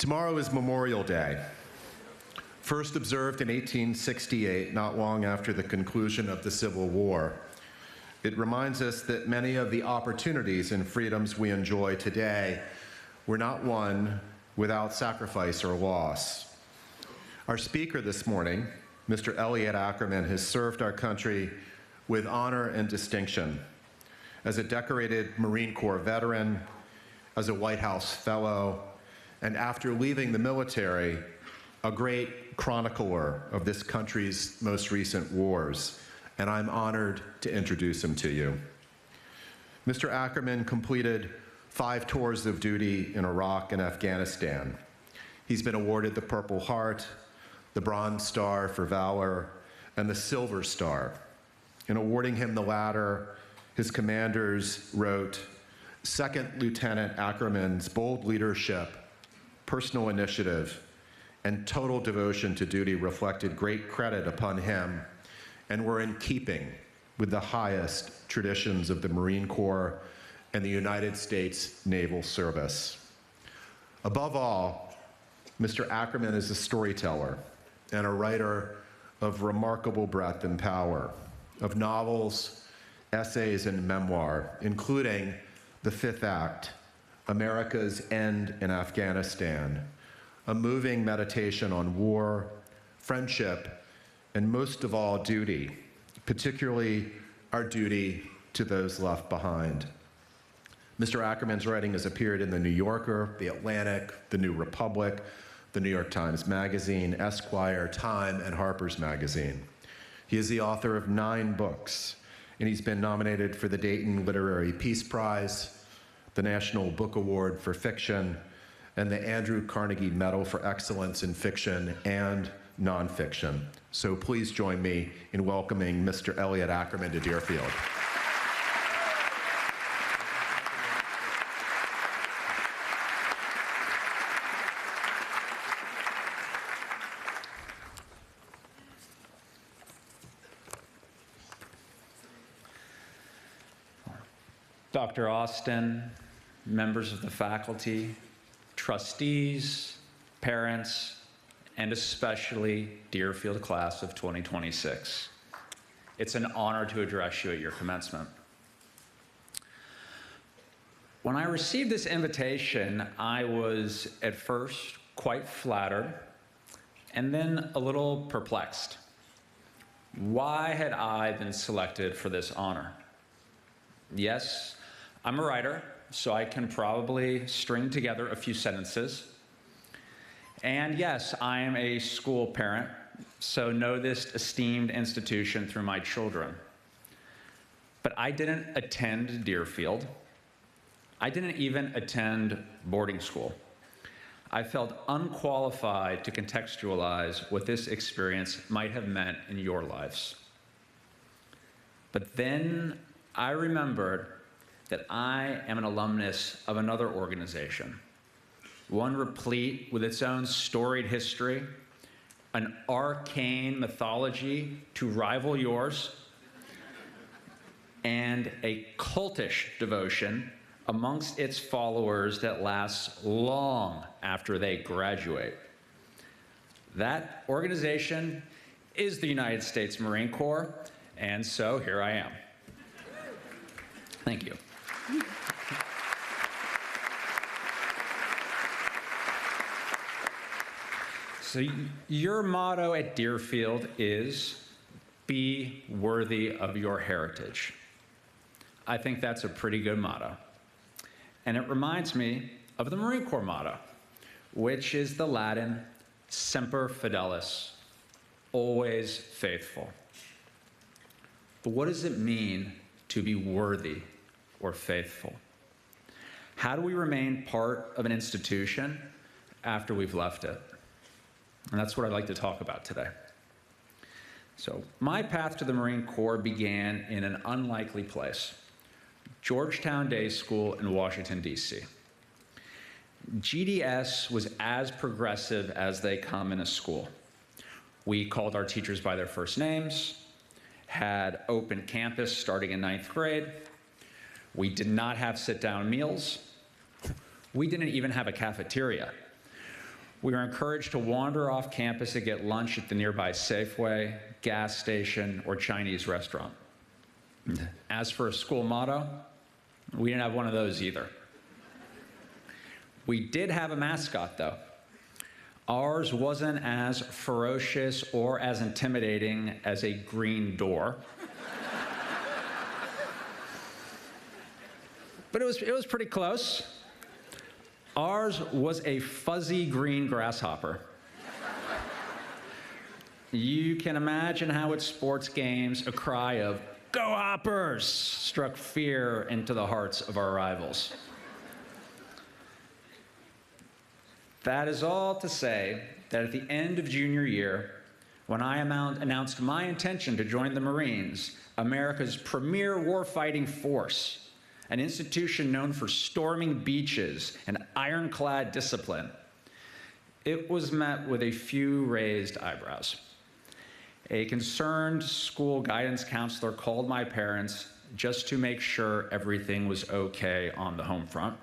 Tomorrow is Memorial Day. First observed in 1868, not long after the conclusion of the Civil War. It reminds us that many of the opportunities and freedoms we enjoy today were not won without sacrifice or loss. Our speaker this morning, Mr. Elliot Ackerman, has served our country with honor and distinction as a decorated Marine Corps veteran, as a White House fellow, and after leaving the military, a great chronicler of this country's most recent wars, and I'm honored to introduce him to you. Mr. Ackerman completed 5 tours of duty in Iraq and Afghanistan. He's been awarded the Purple Heart, the Bronze Star for Valor, and the Silver Star. In awarding him the latter, his commanders wrote, "Second Lieutenant Ackerman's bold leadership, personal initiative, and total devotion to duty reflected great credit upon him and were in keeping with the highest traditions of the Marine Corps and the United States Naval Service." Above all, Mr. Ackerman is a storyteller and a writer of remarkable breadth and power, of novels, essays, and memoir, including The Fifth Act, America's End in Afghanistan, a moving meditation on war, friendship, and most of all, duty, particularly our duty to those left behind. Mr. Ackerman's writing has appeared in The New Yorker, The Atlantic, The New Republic, The New York Times Magazine, Esquire, Time, and Harper's Magazine. He is the author of 9 books, and he's been nominated for the Dayton Literary Peace Prize, the National Book Award for Fiction, and the Andrew Carnegie Medal for Excellence in Fiction and Nonfiction. So please join me in welcoming Mr. Elliot Ackerman to Deerfield. Dr. Austin, members of the faculty, trustees, parents, and especially Deerfield Class of 2026. It's an honor to address you at your commencement. When I received this invitation, I was at first quite flattered and then a little perplexed. Why had I been selected for this honor? Yes, I'm a writer, so I can probably string together a few sentences. And yes, I am a school parent, so know this esteemed institution through my children. But I didn't attend Deerfield. I didn't even attend boarding school. I felt unqualified to contextualize what this experience might have meant in your lives. But then I remembered that I am an alumnus of another organization, one replete with its own storied history, an arcane mythology to rival yours, and a cultish devotion amongst its followers that lasts long after they graduate. That organization is the United States Marine Corps, and so here I am. Thank you. So your motto at Deerfield is, "Be worthy of your heritage." I think that's a pretty good motto. And it reminds me of the Marine Corps motto, which is the Latin "Semper Fidelis," always faithful. But what does it mean to be worthy or faithful? How do we remain part of an institution after we've left it? And that's what I'd like to talk about today. So my path to the Marine Corps began in an unlikely place, Georgetown Day School in Washington, D.C. GDS was as progressive as they come in a school. We called our teachers by their first names, had open campus starting in 9th grade. We did not have sit-down meals. We didn't even have a cafeteria. We were encouraged to wander off campus to get lunch at the nearby Safeway, gas station, or Chinese restaurant. As for a school motto, we didn't have one of those either. We did have a mascot, though. Ours wasn't as ferocious or as intimidating as a green door. But it was pretty close. Ours was a fuzzy green grasshopper. You can imagine how at sports games a cry of "Go Hoppers!" struck fear into the hearts of our rivals. That is all to say that at the end of junior year, when I announced my intention to join the Marines, America's premier warfighting force, an institution known for storming beaches and ironclad discipline, it was met with a few raised eyebrows. A concerned school guidance counselor called my parents just to make sure everything was okay on the home front.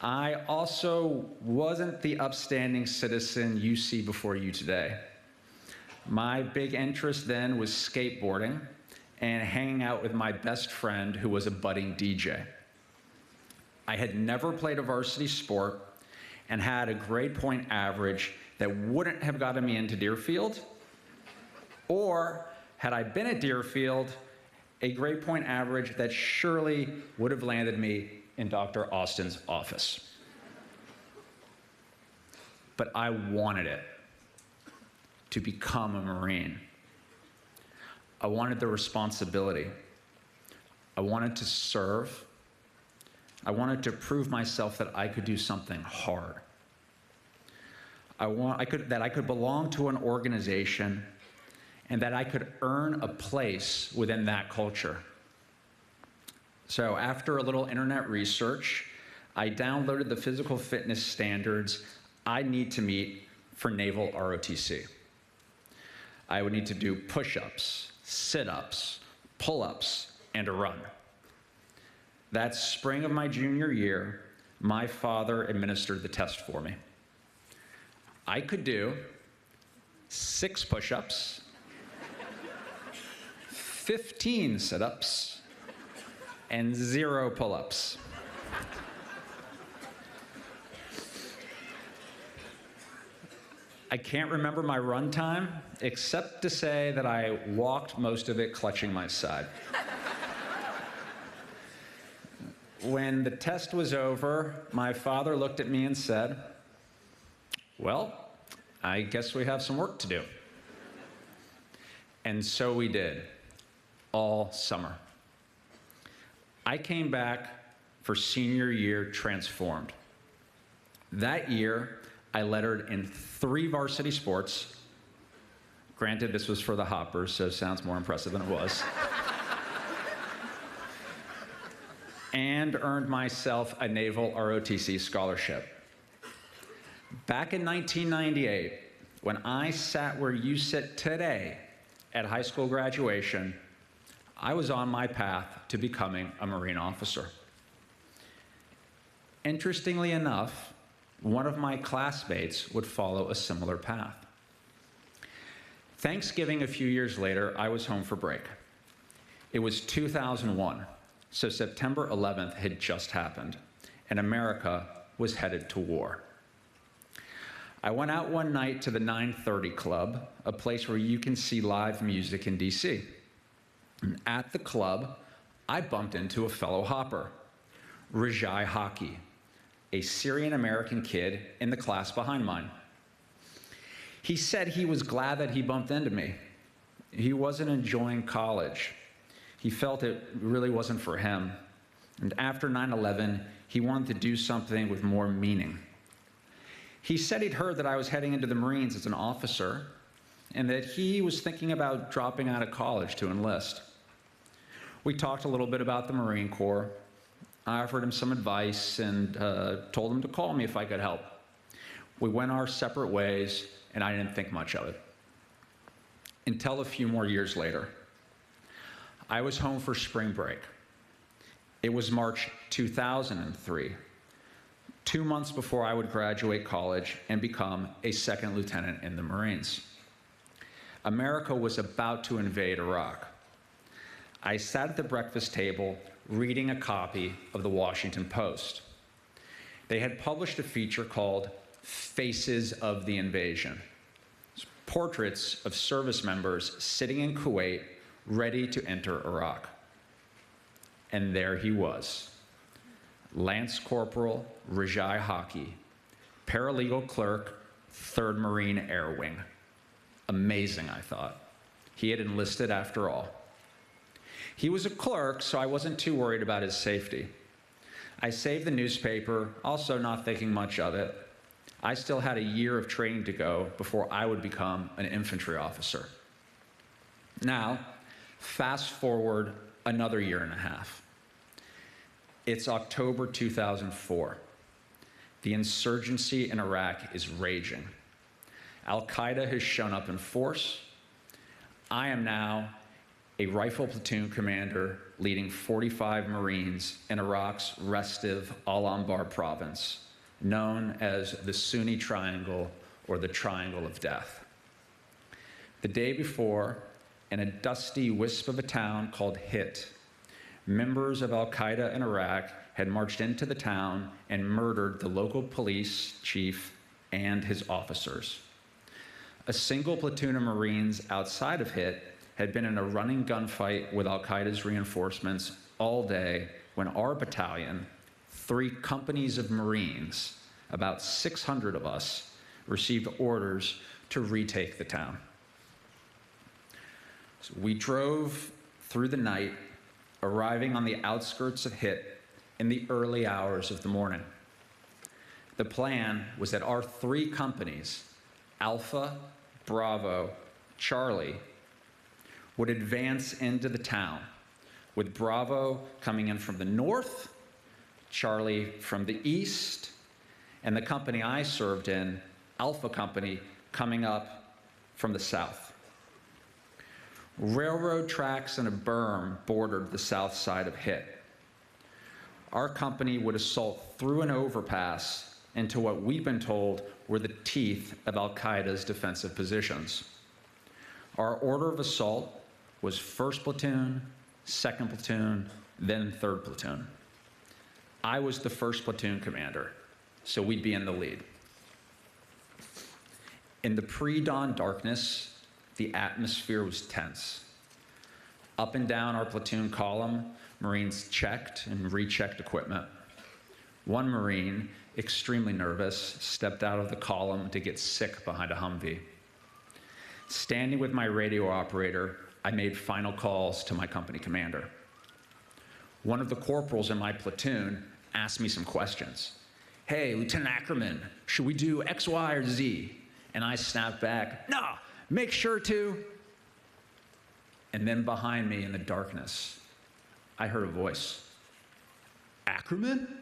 I also wasn't the upstanding citizen you see before you today. My big interest then was skateboarding and hanging out with my best friend who was a budding DJ. I had never played a varsity sport and had a grade point average that wouldn't have gotten me into Deerfield, or had I been at Deerfield, a grade point average that surely would have landed me in Dr. Austin's office. But I wanted it, to become a Marine. I wanted the responsibility. I wanted to serve. I wanted to prove myself that I could do something hard. That I could belong to an organization and that I could earn a place within that culture. So after a little internet research, I downloaded the physical fitness standards I need to meet for Naval ROTC. I would need to do push-ups, sit-ups, pull-ups, and a run. That spring of my junior year, my father administered the test for me. I could do 6 push-ups, 15 sit-ups, and 0 pull-ups. I can't remember my run time, except to say that I walked most of it clutching my side. When the test was over, my father looked at me and said, "Well, I guess we have some work to do." And so we did, all summer. I came back for senior year transformed. That year, I lettered in 3 varsity sports. Granted, this was for the Hoppers, so it sounds more impressive than it was. And earned myself a Naval ROTC scholarship. Back in 1998, when I sat where you sit today at high school graduation, I was on my path to becoming a Marine officer. Interestingly enough, one of my classmates would follow a similar path. Thanksgiving a few years later, I was home for break. It was 2001, so September 11th had just happened, and America was headed to war. I went out one night to the 930 Club, a place where you can see live music in DC. And at the club, I bumped into a fellow Hopper, Rajai Hockey, a Syrian-American kid in the class behind mine. He said he was glad that he bumped into me. He wasn't enjoying college. He felt it really wasn't for him. And after 9/11, he wanted to do something with more meaning. He said he'd heard that I was heading into the Marines as an officer, and that he was thinking about dropping out of college to enlist. We talked a little bit about the Marine Corps. I offered him some advice and told him to call me if I could help. We went our separate ways, and I didn't think much of it. Until a few more years later. I was home for spring break. It was March 2003. 2 months before I would graduate college and become a second lieutenant in the Marines. America was about to invade Iraq. I sat at the breakfast table reading a copy of the Washington Post. They had published a feature called Faces of the Invasion. Portraits of service members sitting in Kuwait ready to enter Iraq. And there he was, Lance Corporal Rajai Hockey, paralegal clerk, 3rd Marine Air Wing. Amazing, I thought. He had enlisted after all. He was a clerk, so I wasn't too worried about his safety. I saved the newspaper, also not thinking much of it. I still had a year of training to go before I would become an infantry officer. Now, fast forward another year and a half. It's October 2004. The insurgency in Iraq is raging. Al-Qaeda has shown up in force. I am now a rifle platoon commander leading 45 Marines in Iraq's restive Al-Anbar province, known as the Sunni Triangle or the Triangle of Death. The day before, in a dusty wisp of a town called Hit, members of Al-Qaeda in Iraq had marched into the town and murdered the local police chief and his officers. A single platoon of Marines outside of Hit had been in a running gunfight with Al-Qaeda's reinforcements all day when our battalion, 3 companies of Marines, about 600 of us, received orders to retake the town. So we drove through the night, arriving on the outskirts of Hit in the early hours of the morning. The plan was that our 3 companies, Alpha, Bravo, Charlie, would advance into the town, with Bravo coming in from the north, Charlie from the east, and the company I served in, Alpha Company, coming up from the south. Railroad tracks and a berm bordered the south side of Hit. Our company would assault through an overpass into what we've been told were the teeth of Al-Qaeda's defensive positions. Our order of assault was 1st Platoon, 2nd Platoon, then 3rd Platoon. I was the 1st Platoon commander, so we'd be in the lead. In the pre-dawn darkness, the atmosphere was tense. Up and down our platoon column, Marines checked and rechecked equipment. One Marine, extremely nervous, stepped out of the column to get sick behind a Humvee. Standing with my radio operator, I made final calls to my company commander. One of the corporals in my platoon asked me some questions. Hey, Lieutenant Ackerman, should we do X, Y, or Z? And I snapped back, no, make sure to. And then behind me in the darkness, I heard a voice. Ackerman?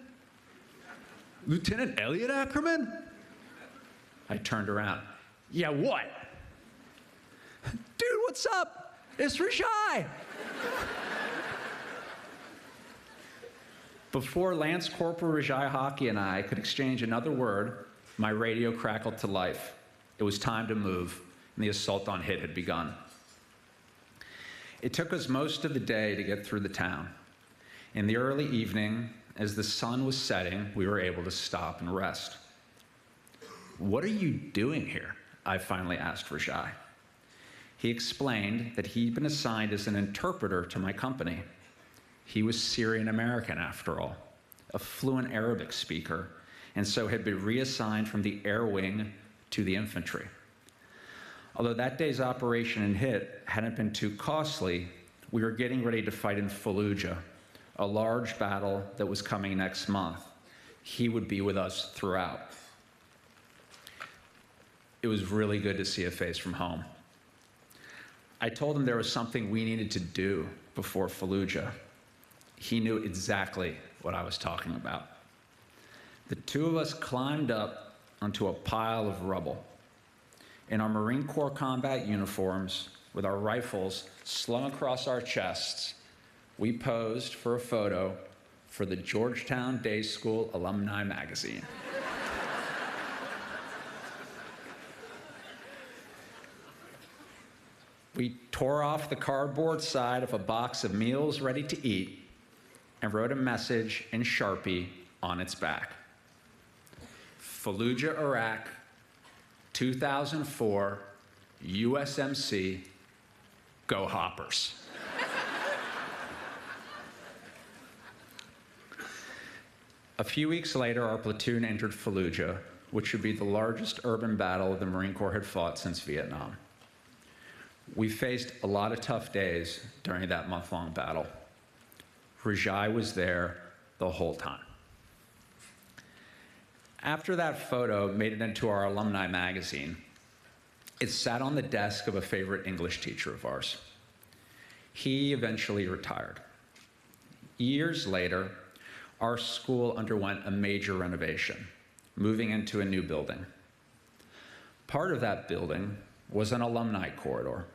Lieutenant Elliot Ackerman? I turned around. Yeah, what? Dude, what's up? It's Rajai. Before Lance Corporal Rajai Hockey and I could exchange another word, my radio crackled to life. It was time to move, and the assault on Hit had begun. It took us most of the day to get through the town. In the early evening, as the sun was setting, we were able to stop and rest. What are you doing here? I finally asked Rajai. He explained that he'd been assigned as an interpreter to my company. He was Syrian American, after all, a fluent Arabic speaker, and so had been reassigned from the air wing to the infantry. Although that day's operation in Hit hadn't been too costly, we were getting ready to fight in Fallujah, a large battle that was coming next month. He would be with us throughout. It was really good to see a face from home. I told him there was something we needed to do before Fallujah. He knew exactly what I was talking about. The 2 of us climbed up onto a pile of rubble. In our Marine Corps combat uniforms, with our rifles slung across our chests, we posed for a photo for the Georgetown Day School Alumni Magazine. We tore off the cardboard side of a box of meals ready to eat and wrote a message in Sharpie on its back. Fallujah, Iraq, 2004, USMC, go Hoppers. A few weeks later, our platoon entered Fallujah, which would be the largest urban battle the Marine Corps had fought since Vietnam. We faced a lot of tough days during that month-long battle. Rajai was there the whole time. After that photo made it into our alumni magazine, it sat on the desk of a favorite English teacher of ours. He eventually retired. Years later, our school underwent a major renovation, moving into a new building. Part of that building was an alumni corridor,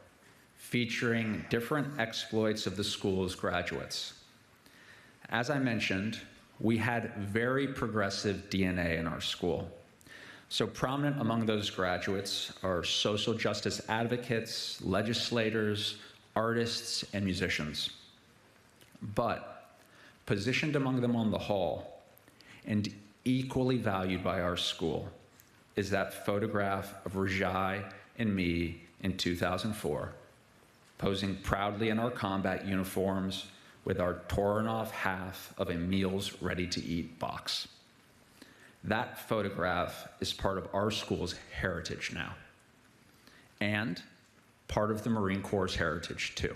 featuring different exploits of the school's graduates. As I mentioned, we had very progressive DNA in our school. So prominent among those graduates are social justice advocates, legislators, artists, and musicians. But positioned among them on the hall, and equally valued by our school, is that photograph of Rajai and me in 2004, posing proudly in our combat uniforms with our torn off half of a meals ready to eat box. That photograph is part of our school's heritage now, and part of the Marine Corps' heritage too.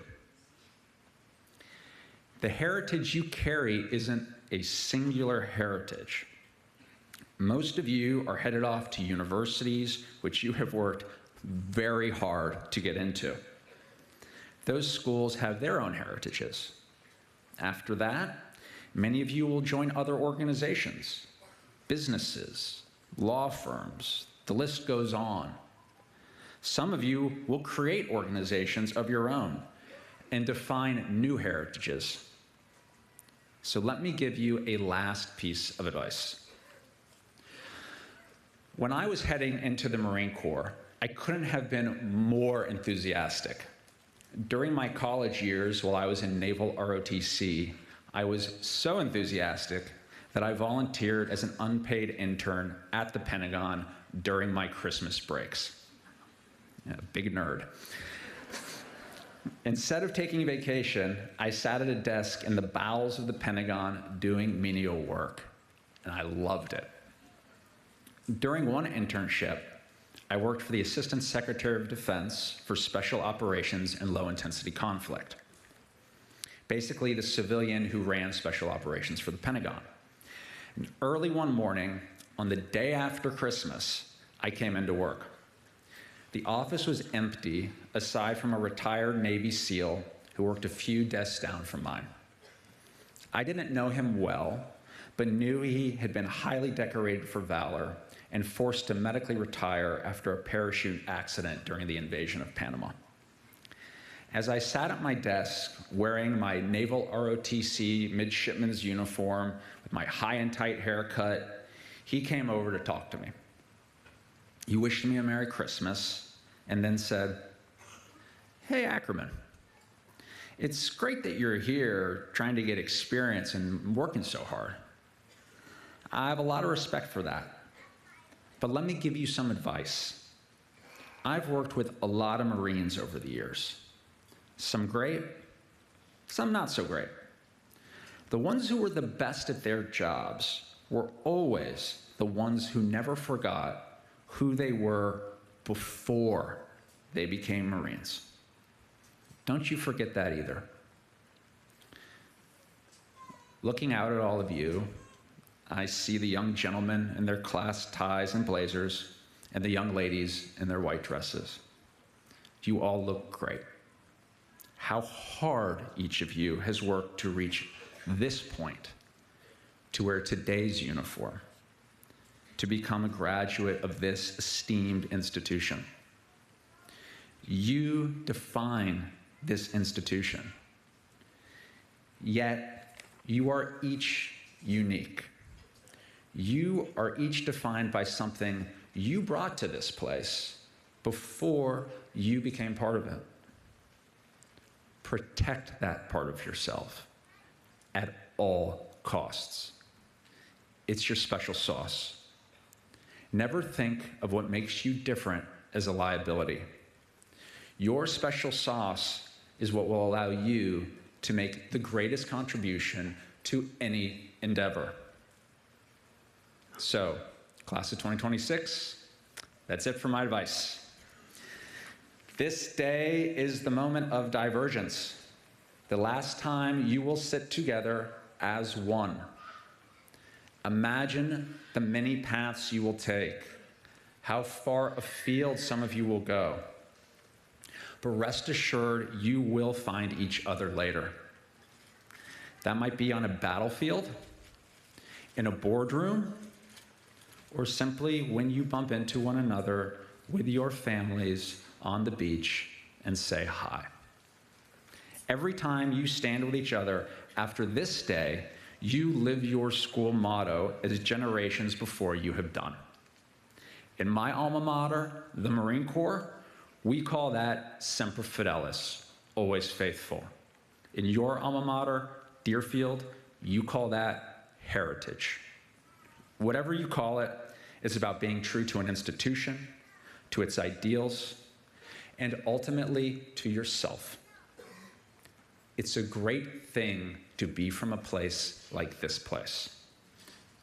The heritage you carry isn't a singular heritage. Most of you are headed off to universities, which you have worked very hard to get into. Those schools have their own heritages. After that, many of you will join other organizations, businesses, law firms, the list goes on. Some of you will create organizations of your own and define new heritages. So let me give you a last piece of advice. When I was heading into the Marine Corps, I couldn't have been more enthusiastic. During my college years, while I was in Naval ROTC, I was so enthusiastic that I volunteered as an unpaid intern at the Pentagon during my Christmas breaks. Yeah, big nerd. Instead of taking a vacation, I sat at a desk in the bowels of the Pentagon doing menial work, and I loved it. During one internship, I worked for the Assistant Secretary of Defense for Special Operations and Low-Intensity Conflict. Basically, the civilian who ran special operations for the Pentagon. And early one morning, on the day after Christmas, I came into work. The office was empty, aside from a retired Navy SEAL who worked a few desks down from mine. I didn't know him well, but knew he had been highly decorated for valor and forced to medically retire after a parachute accident during the invasion of Panama. As I sat at my desk, wearing my Naval ROTC midshipman's uniform with my high and tight haircut, he came over to talk to me. He wished me a Merry Christmas and then said, "Hey, Ackerman, it's great that you're here trying to get experience and working so hard. I have a lot of respect for that. But let me give you some advice. I've worked with a lot of Marines over the years. Some great, some not so great. The ones who were the best at their jobs were always the ones who never forgot who they were before they became Marines. Don't you forget that either." Looking out at all of you, I see the young gentlemen in their class ties and blazers, and the young ladies in their white dresses. You all look great. How hard each of you has worked to reach this point, to wear today's uniform, to become a graduate of this esteemed institution. You define this institution. Yet, you are each unique. You are each defined by something you brought to this place before you became part of it. Protect that part of yourself at all costs. It's your special sauce. Never think of what makes you different as a liability. Your special sauce is what will allow you to make the greatest contribution to any endeavor. So, class of 2026, that's it for my advice. This day is the moment of divergence, the last time you will sit together as one. Imagine the many paths you will take, how far afield some of you will go. But rest assured, you will find each other later. That might be on a battlefield, in a boardroom, or simply when you bump into one another with your families on the beach and say hi. Every time you stand with each other after this day, you live your school motto as generations before you have done. In my alma mater, the Marine Corps, we call that Semper Fidelis, always faithful. In your alma mater, Deerfield, you call that heritage. Whatever you call it, it's about being true to an institution, to its ideals, and ultimately to yourself. It's a great thing to be from a place like this place.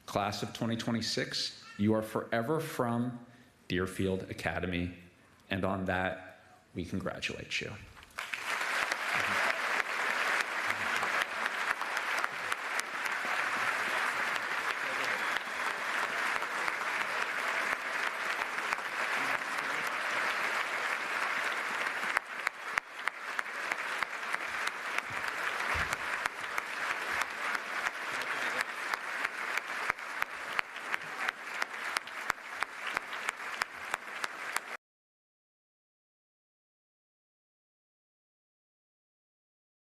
Class of 2026, you are forever from Deerfield Academy, and on that, we congratulate you.